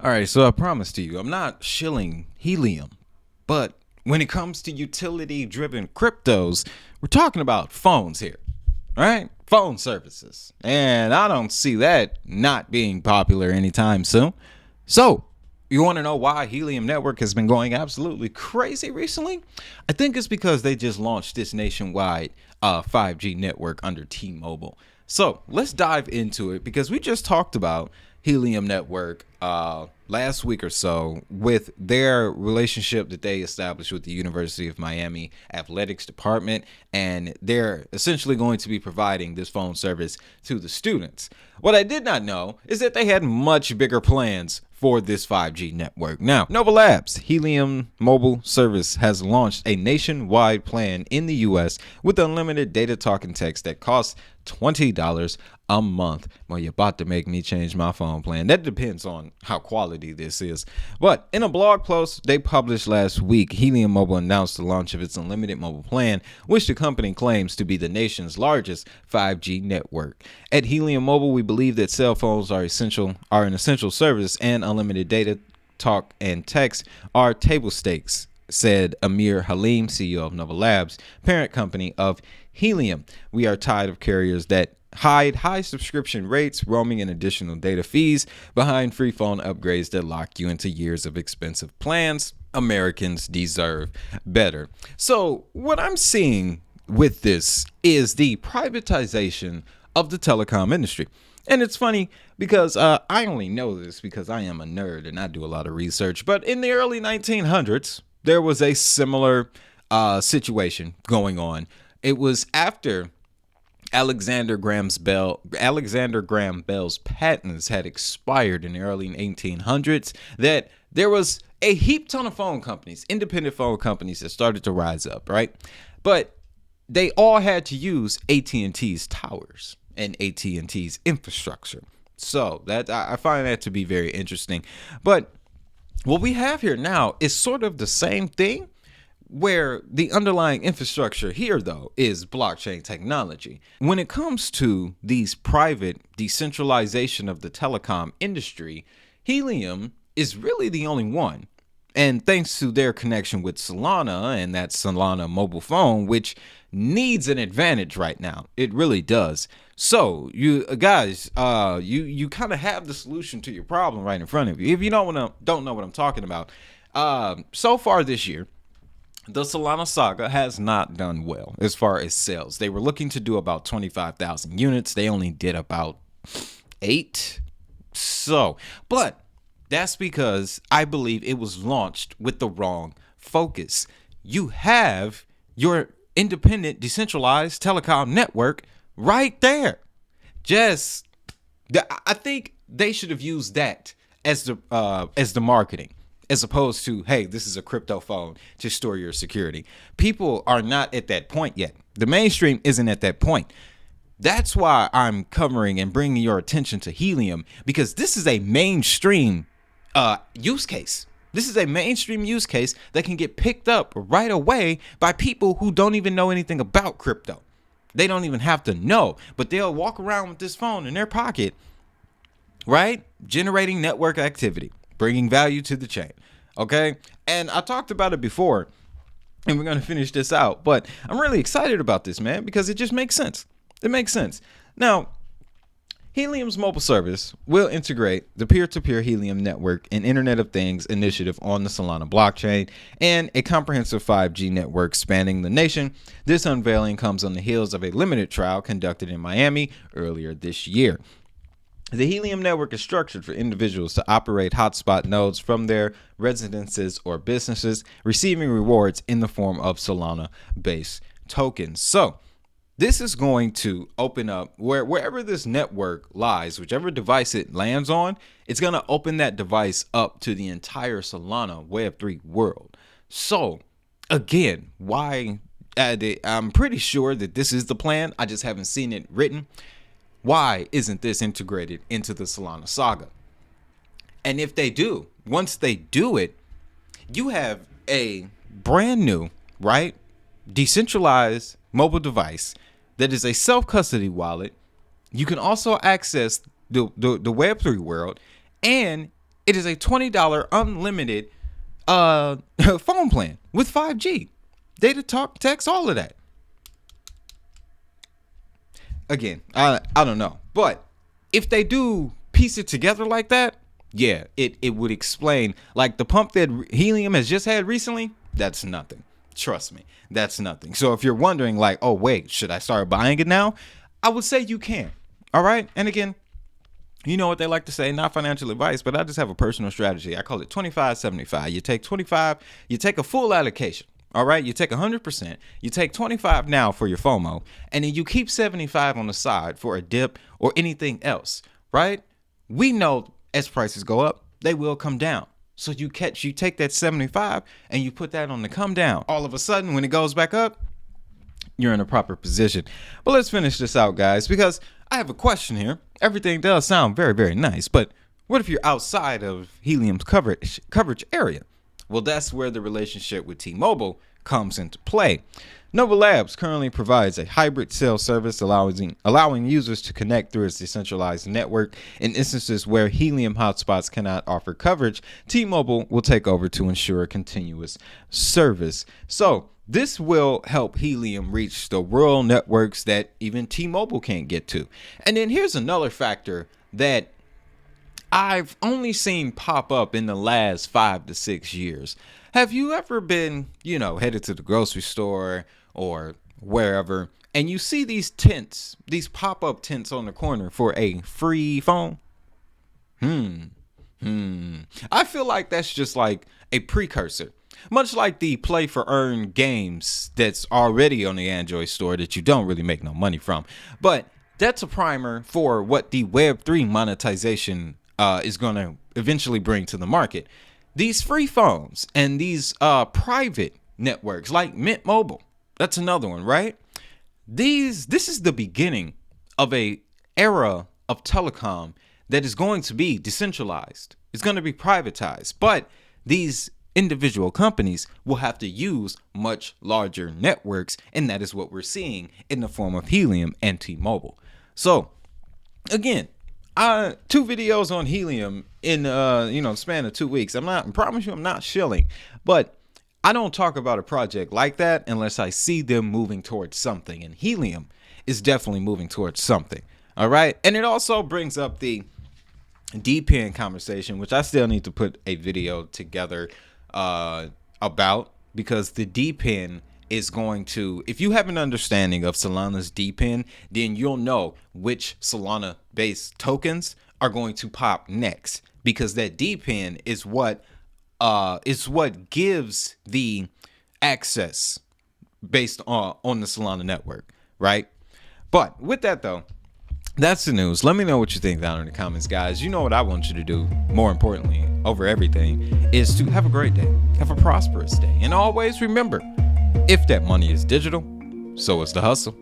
All right, so I promise to you, I'm not shilling helium, but when it comes to utility driven cryptos, we're talking about phones here, right? Phone services. And I don't see that not being popular anytime soon. So, you want to know why Helium Network has been going absolutely crazy recently? I think it's because they just launched this nationwide 5G network under T-Mobile. So let's dive into it because we just talked about Helium Network last week or so with their relationship that they established with the University of Miami athletics department, and they're essentially going to be providing this phone service to the students. What I did not know is that they had much bigger plans for this 5G network. Now, Nova Labs Helium Mobile Service has launched a nationwide plan in the US with unlimited data, talk, and text that costs $20 a month. Well, you're about to make me change my phone plan. That depends on how quality this is. But in a blog post they published last week, Helium Mobile announced the launch of its unlimited mobile plan, which the company claims to be the nation's largest 5G network. At Helium Mobile, we believe that cell phones are an essential service, and unlimited data, talk, and text are table stakes, said Amir Halim, CEO of Nova Labs, parent company of Helium. We are tired of carriers that hide high subscription rates, roaming, and additional data fees behind free phone upgrades that lock you into years of expensive plans. Americans deserve better. So what I'm seeing with this is the privatization of the telecom industry. And it's funny because I only know this because I am a nerd and I do a lot of research. But in the early 1900s, there was a similar situation going on. It was after Alexander Graham Bell's patents had expired in the early 1800s that there was a heap ton of phone companies, independent phone companies, that started to rise up, right? But they all had to use AT&T's towers and AT&T's infrastructure. So that I find that to be very interesting. But what we have here now is sort of the same thing, where the underlying infrastructure here, though, is blockchain technology. When it comes to these private decentralization of the telecom industry, Helium is really the only one. And thanks to their connection with Solana and that Solana mobile phone, which needs an advantage right now. It really does. So you guys, you kind of have the solution to your problem right in front of you. If you don't know what I'm talking about, so far this year, the Solana saga has not done well as far as sales. They were looking to do about 25,000 units. They only did about 8. But that's because I believe it was launched with the wrong focus. You have your independent, decentralized telecom network right there. I think they should have used that as the marketing, as opposed to, hey, this is a crypto phone to store your security. People are not at that point yet. The mainstream isn't at that point. That's why I'm covering and bringing your attention to Helium, because this is a mainstream use case. This is a mainstream use case that can get picked up right away by people who don't even know anything about crypto. They don't even have to know, but they'll walk around with this phone in their pocket, right? Generating network activity, bringing value to the chain. Okay. And I talked about it before, and we're going to finish this out, but I'm really excited about this, man, because it just makes sense. It makes sense. Now, Helium's mobile service will integrate the peer-to-peer Helium network and Internet of Things initiative on the Solana blockchain and a comprehensive 5G network spanning the nation. This unveiling comes on the heels of a limited trial conducted in Miami earlier this year. The Helium network is structured for individuals to operate hotspot nodes from their residences or businesses, receiving rewards in the form of Solana-based tokens. So this is going to open up wherever this network lies, whichever device it lands on, it's going to open that device up to the entire Solana Web3 world. So again, why? I'm pretty sure that this is the plan. I just haven't seen it written. Why isn't this integrated into the Solana saga? And if they do, once they do it, you have a brand new, right, decentralized mobile device that is a self-custody wallet. You can also access the Web3 world, and It is a $20 unlimited phone plan with 5G. Data, talk, text, all of that. Again, I don't know. But if they do piece it together like that, yeah, it would explain. Like the pump that Helium has just had recently, that's nothing. Trust me, that's nothing. So if you're wondering like, oh, wait, should I start buying it now? I would say you can. All right. And again, you know what they like to say, not financial advice, but I just have a personal strategy. I call it 25-75. You take 25, you take a full allocation. All right. You take 100%. You take 25 now for your FOMO, and then you keep 75 on the side for a dip or anything else. Right. We know as prices go up, they will come down. So you take that 75 and you put that on the come down. All of a sudden, when it goes back up, you're in a proper position. But let's finish this out, guys, because I have a question here. Everything does sound very, very nice, but what if you're outside of Helium's coverage area? Well, that's where the relationship with T-Mobile comes into play. Nova Labs currently provides a hybrid cell service allowing users to connect through its decentralized network. In instances where Helium hotspots cannot offer coverage, T-Mobile will take over to ensure continuous service. So this will help Helium reach the rural networks that even T-Mobile can't get to. And then here's another factor that I've only seen pop up in the last 5 to 6 years. Have you ever been, headed to the grocery store or wherever, and you see these tents, these pop-up tents on the corner for a free phone? I feel like that's just like a precursor. Much like the play for earn games that's already on the Android store that you don't really make no money from. But that's a primer for what the Web3 monetization is going to eventually bring to the market. These free phones and these private networks like Mint Mobile, that's another one, right? This is the beginning of a era of telecom that is going to be decentralized. It's going to be privatized, but these individual companies will have to use much larger networks, and that is what we're seeing in the form of Helium and T-Mobile. So again, 2 videos on Helium in span of 2 weeks. I promise you I'm not shilling, but I don't talk about a project like that unless I see them moving towards something, and Helium is definitely moving towards something. All right. And it also brings up the D-pin conversation, which I still need to put a video together about, because the D-pin is going to, if you have an understanding of Solana's D-pin, then you'll know which Solana based tokens are going to pop next, because that D-pin is what gives the access based on the Solana network, right? But with that though, that's the news. Let me know what you think down in the comments, guys. You know what I want you to do, more importantly, over everything, is to have a great day, have a prosperous day, and always remember, if that money is digital, so is the hustle.